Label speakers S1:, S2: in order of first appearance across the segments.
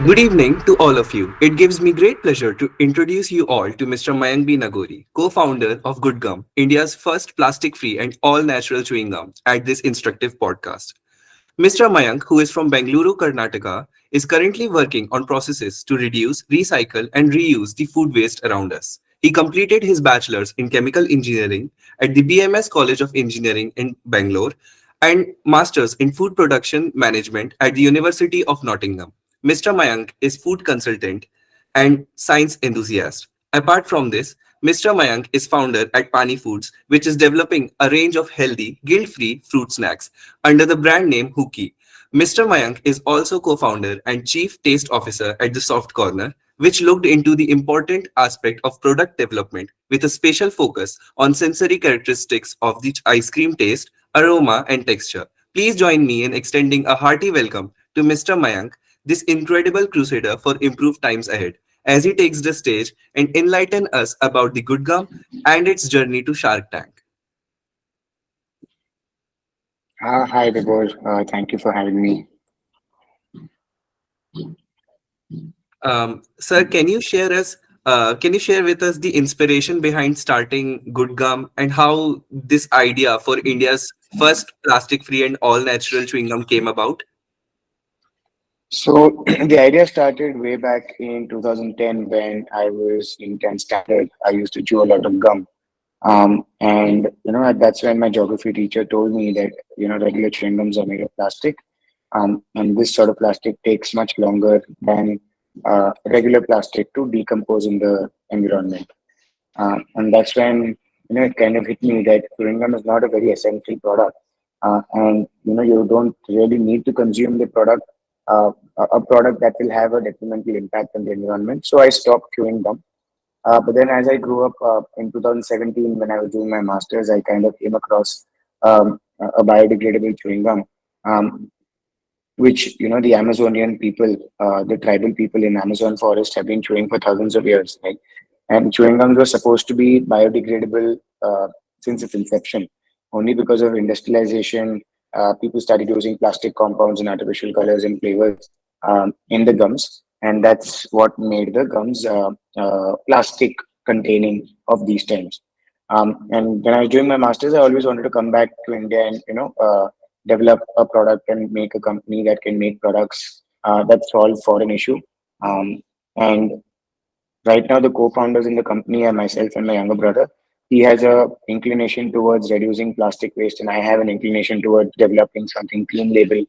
S1: Good evening to all of you. It gives me great pleasure to introduce you all to Mr. Mayank B Nagori, co-founder of Good Gum, India's first plastic-free and all-natural chewing gum, at this instructive podcast. Mr. Mayank, who is from Bengaluru, Karnataka, is currently working on processes to reduce, recycle, and reuse the food waste around us. He completed his bachelor's in chemical engineering at the BMS College of Engineering in Bangalore and master's in food production management at the University of Nottingham. Mr. Mayank is food consultant and science enthusiast. Apart from this, Mr. Mayank is founder at Pani Foods, which is developing a range of healthy, guilt-free fruit snacks under the brand name Hookie. Mr. Mayank is also co-founder and chief taste officer at the Soft Corner, which looked into the important aspect of product development with a special focus on sensory characteristics of the ice cream taste, aroma, and texture. Please join me in extending a hearty welcome to Mr. Mayank, this incredible crusader for improved times ahead, as he takes the stage and enlighten us about the Good Gum and its journey to Shark Tank.
S2: Hi, Vibhor. Thank you for having me.
S1: Sir, can you share with us the inspiration behind starting Good Gum and how this idea for India's first plastic-free and all-natural chewing gum came about?
S2: So, the idea started way back in 2010 when I was in 10th standard. I used to chew a lot of gum. And, that's when my geography teacher told me that, regular chewing gums are made of plastic. And this sort of plastic takes much longer than regular plastic to decompose in the environment. And that's when it kind of hit me that chewing gum is not a very essential product, and you don't really need to consume the product, a product that will have a detrimental impact on the environment. So I stopped chewing gum. But then as I grew up in 2017, when I was doing my masters, I kind of came across a biodegradable chewing gum, um, which the Amazonian people, the tribal people in Amazon forest have been chewing for thousands of years, right? And chewing gums were supposed to be biodegradable since its inception. Only because of industrialization, people started using plastic compounds and artificial colors and flavors in the gums, and that's what made the gums plastic containing of these times. And when I was doing my masters, I always wanted to come back to India and develop a product and make a company that can make products that solve for an issue. And right now, the co-founders in the company are myself and my younger brother. He has a inclination towards reducing plastic waste, and I have an inclination towards developing something clean label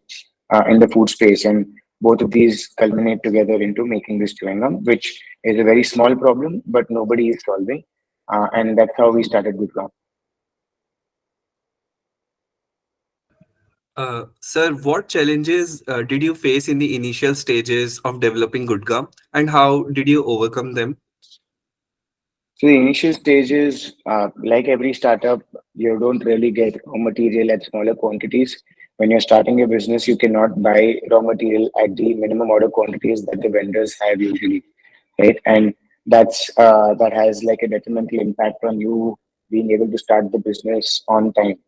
S2: in the food space. And both of these culminate together into making this chewing gum, which is a very small problem, but nobody is solving. And that's how we started with gum.
S1: Sir, what challenges did you face in the initial stages of developing Good Gum and how did you overcome them?
S2: So the initial stages, like every startup, you don't really get raw material at smaller quantities. When you're starting a business, you cannot buy raw material at the minimum order quantities that the vendors have usually, right? And that has like a detrimental impact on you being able to start the business on time.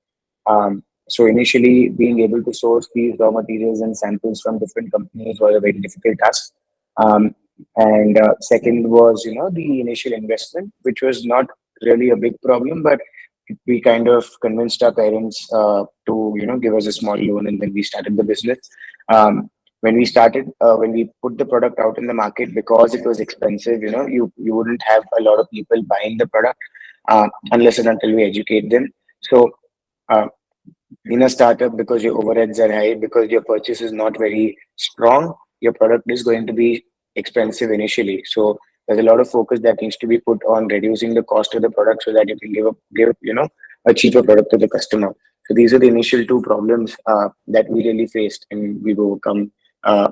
S2: So initially, being able to source these raw materials and samples from different companies was a very difficult task. Um, and second was, the initial investment, which was not really a big problem, but we kind of convinced our parents to, give us a small loan, and then we started the business. When we put the product out in the market, because it was expensive, you wouldn't have a lot of people buying the product unless and until we educate them. So uh, in a startup, because your overheads are high, because your purchase is not very strong, your product is going to be expensive initially. So there's a lot of focus that needs to be put on reducing the cost of the product so that you can give a cheaper product to the customer. So these are the initial two problems that we really faced, and we've overcome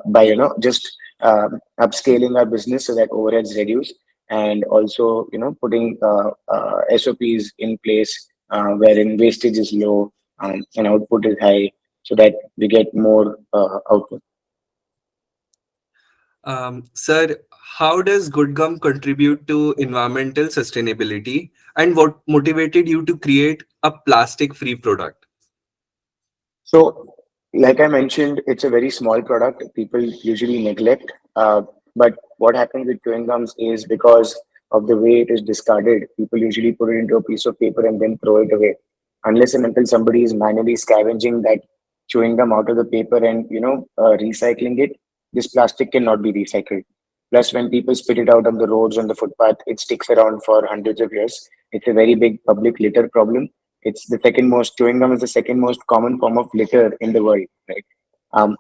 S2: by just upscaling our business so that overheads reduce, and also putting SOPs in place wherein wastage is low, and output is high, so that we get more output.
S1: Sir, how does Good Gum contribute to environmental sustainability and what motivated you to create a plastic-free product?
S2: So Like I mentioned, it's a very small product. People usually neglect. But what happens with chewing gums is because of the way it is discarded, people usually put it into a piece of paper and then throw it away. Unless and until somebody is manually scavenging that chewing gum out of the paper and recycling it, this plastic cannot be recycled. Plus, when people spit it out on the roads, on the footpath, it sticks around for hundreds of years. It's a very big public litter problem. It's the second most, chewing gum is the second most common form of litter in the world, right? Um,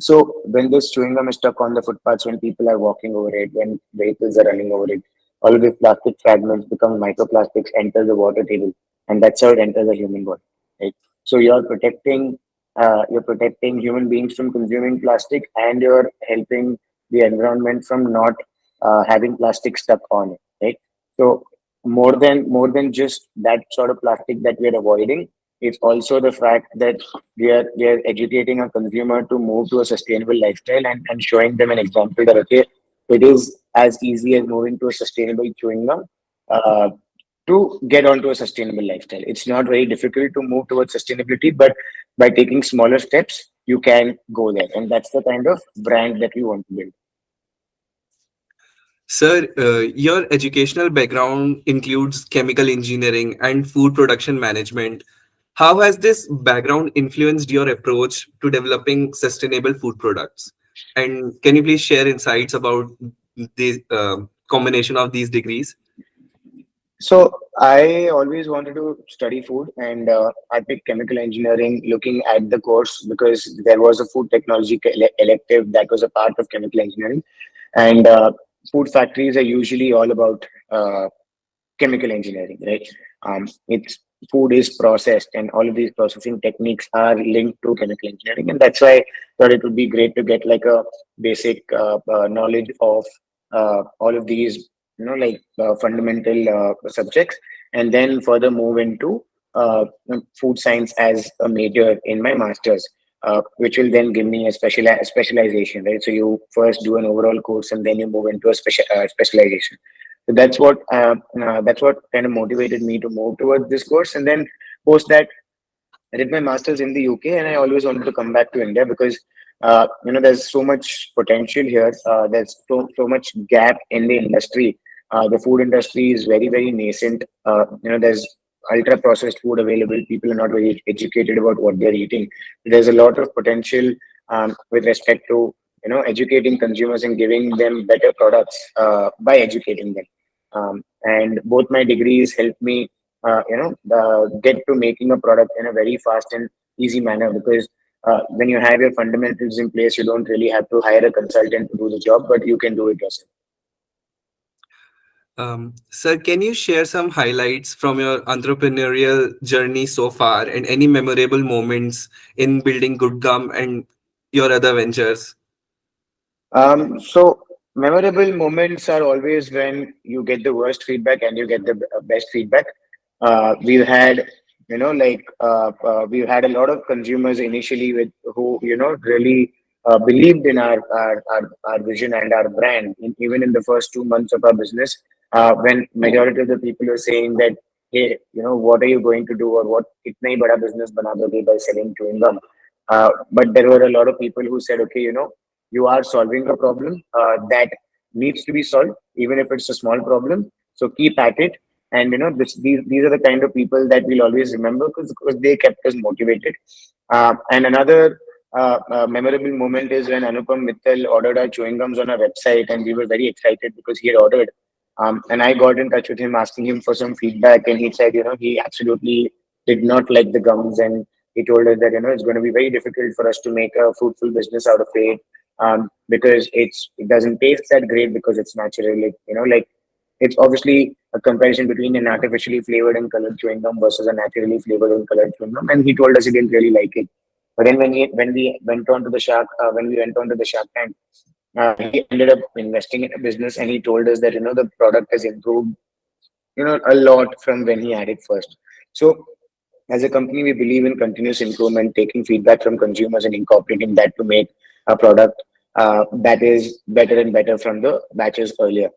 S2: so when this chewing gum is stuck on the footpaths, when people are walking over it, when vehicles are running over it, all of these plastic fragments become microplastics, enter the water table, and that's how it enters the human body. Right. So you're protecting human beings from consuming plastic, and you're helping the environment from not having plastic stuck on it. Right. So more than just that sort of plastic that we're avoiding, it's also the fact that we are educating a consumer to move to a sustainable lifestyle, and showing them an example that okay, it is as easy as moving to a sustainable chewing gum uh, to get onto a sustainable lifestyle. It's not very difficult to move towards sustainability, but by taking smaller steps, you can go there, and that's the kind of brand that we want to build.
S1: Sir, your educational background includes chemical engineering and food production management. How has this background influenced your approach to developing sustainable food products? And can you please share insights about the combination of these degrees?
S2: So I always wanted to study food, and I picked chemical engineering, looking at the course because there was a food technology elective that was a part of chemical engineering, and food factories are usually all about chemical engineering, right? It's food is processed, and all of these processing techniques are linked to chemical engineering, and that's why I thought it would be great to get like a basic knowledge of all of these, fundamental subjects, and then further move into food science as a major in my masters. Which will then give me a specialization, right? So you first do an overall course, and then you move into a specialization. So that's what kind of motivated me to move towards this course. And then post that, I did my master's in the UK, and I always wanted to come back to India because there's so much potential here. There's so much gap in the industry. The food industry is very very nascent. There's ultra processed food available. People are not very educated about what they're eating. There's a lot of potential with respect to educating consumers and giving them better products by educating them. And both my degrees helped me get to making a product in a very fast and easy manner, because when you have your fundamentals in place, you don't really have to hire a consultant to do the job, but you can do it yourself.
S1: Sir, can you share some highlights from your entrepreneurial journey so far and any memorable moments in building Good Gum and your other ventures?
S2: So memorable moments are always when you get the worst feedback and you get the best feedback. We've had, we've had a lot of consumers initially with who, really believed in our vision and our brand, even in the first 2 months of our business, when majority of the people were saying that, hey, what are you going to do, or what, itna hi bada business bana doge by selling chewing gum. But there were a lot of people who said, okay, you are solving a problem that needs to be solved, even if it's a small problem. So keep at it. And these are the kind of people that we'll always remember because they kept us motivated. And another memorable moment is when Anupam Mittal ordered our chewing gums on our website, and we were very excited because he had ordered. And I got in touch with him asking him for some feedback, and he said, he absolutely did not like the gums, and he told us that it's going to be very difficult for us to make a fruitful business out of it, because it doesn't taste that great because it's natural. It's obviously a comparison between an artificially flavored and colored chewing gum versus a naturally flavored and colored chewing gum, and he told us he didn't really like it. But then when we went on to the Shark Tank, he ended up investing in a business, and he told us that the product has improved a lot from when he had it first. So as a company, we believe in continuous improvement, taking feedback from consumers and incorporating that to make a product that is better and better from the batches earlier.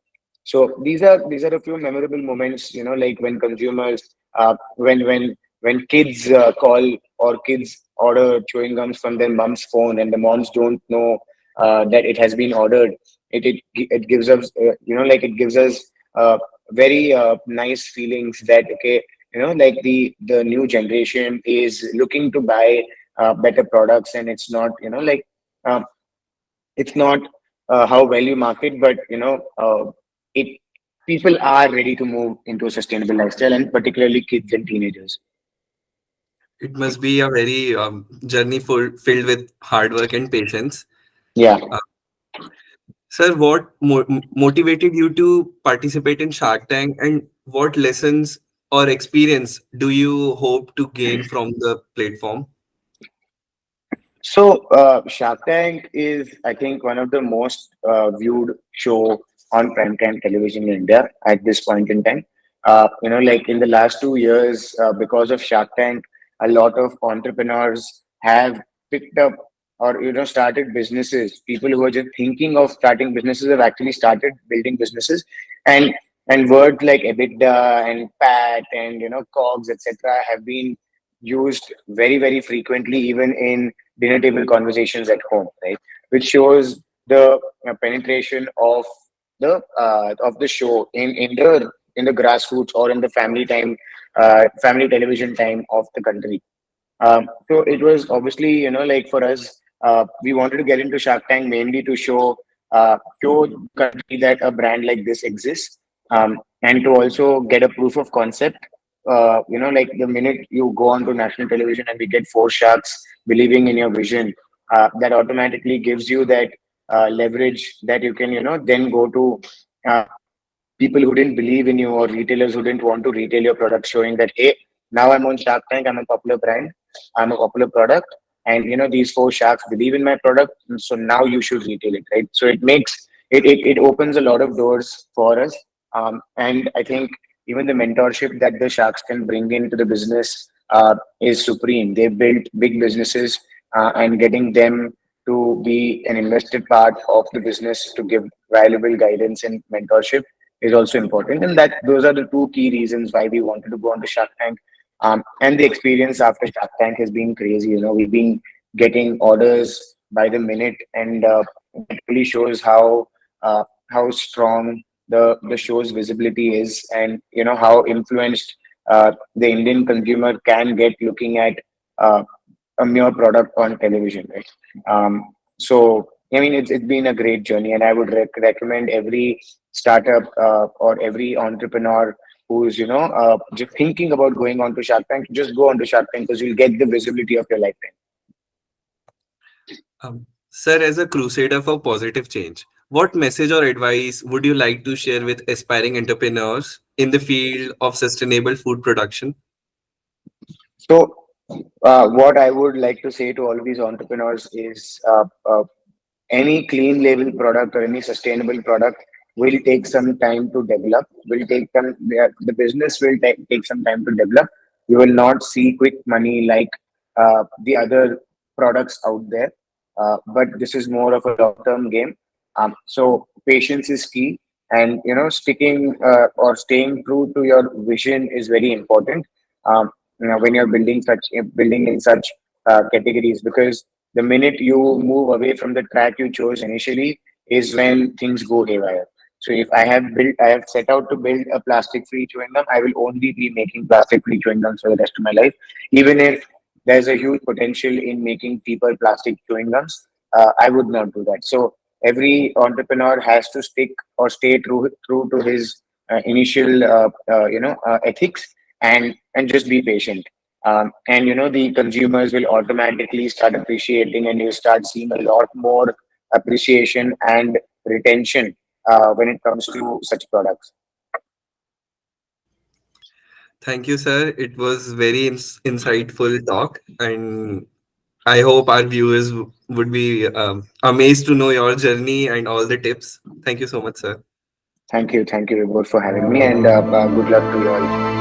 S2: So these are a few memorable moments, like when consumers, when kids call, or kids order chewing gums from their mom's phone, and the moms don't know that it has been ordered. It gives us, like it gives us very nice feelings that, okay, like the new generation is looking to buy better products, and it's not, uh, it's not how well you market, but it people are ready to move into a sustainable lifestyle, and particularly kids and teenagers.
S1: It must be a very journey filled with hard work and patience.
S2: Yeah.
S1: Uh, Sir, what motivated you to participate in Shark Tank, and what lessons or experience do you hope to gain from the platform?
S2: So, Shark Tank is, I think, one of the most viewed show on primetime television in India at this point in time. Like in the last 2 years, because of Shark Tank, a lot of entrepreneurs have picked up or started businesses. People who are just thinking of starting businesses have actually started building businesses, and words like EBITDA and PAT and COGS, etc., have been used very frequently, even in dinner table conversations at home, right? Which shows the penetration of the show in the grassroots or in the family television time of the country. So it was obviously, like for us, we wanted to get into Shark Tank mainly to show the country that a brand like this exists, and to also get a proof of concept. Like the minute you go onto national television and we get four sharks believing in your vision, that automatically gives you that leverage that you can, then go to uh, people who didn't believe in you, or retailers who didn't want to retail your product, showing that, hey, now I'm on Shark Tank, I'm a popular brand, I'm a popular product, and these four sharks believe in my product, so now you should retail it, right? So it opens a lot of doors for us, and I think even the mentorship that the sharks can bring into the business is supreme. They built big businesses, and getting them to be an invested part of the business to give valuable guidance and mentorship is also important. And that those are the two key reasons why we wanted to go on to Shark Tank. And the experience after Shark Tank has been crazy. We've been getting orders by the minute, and it really shows how strong the show's visibility is, and how influenced the Indian consumer can get looking at uh, a mere product on television, right? So, I mean, it's been a great journey, and I would recommend every startup or every entrepreneur who's just thinking about going on to Shark Tank, just go on to Shark Tank, because you'll get the visibility of your lifetime.
S1: Sir, as a crusader for positive change, what message or advice would you like to share with aspiring entrepreneurs in the field of sustainable food production?
S2: So, what I would like to say to all of these entrepreneurs is, any clean label product or any sustainable product will take some time to develop. Will take some The business will take some time to develop. You will not see quick money like the other products out there, but this is more of a long term game. So patience is key, and sticking or staying true to your vision is very important. When you're building in such categories, because the minute you move away from the track you chose initially is when things go haywire. So if I have set out to build a plastic-free chewing gum, I will only be making plastic-free chewing gums for the rest of my life. Even if there's a huge potential in making cheaper plastic chewing gums, I would not do that. So every entrepreneur has to stick or stay true to his initial ethics, and just be patient. And the consumers will automatically start appreciating, and you start seeing a lot more appreciation and retention when it comes to such products.
S1: Thank you, sir. It was very insightful talk, and I hope our viewers would be amazed to know your journey and all the tips. Thank you so much, sir.
S2: Thank you, Vibhor, for having me, and good luck to you all.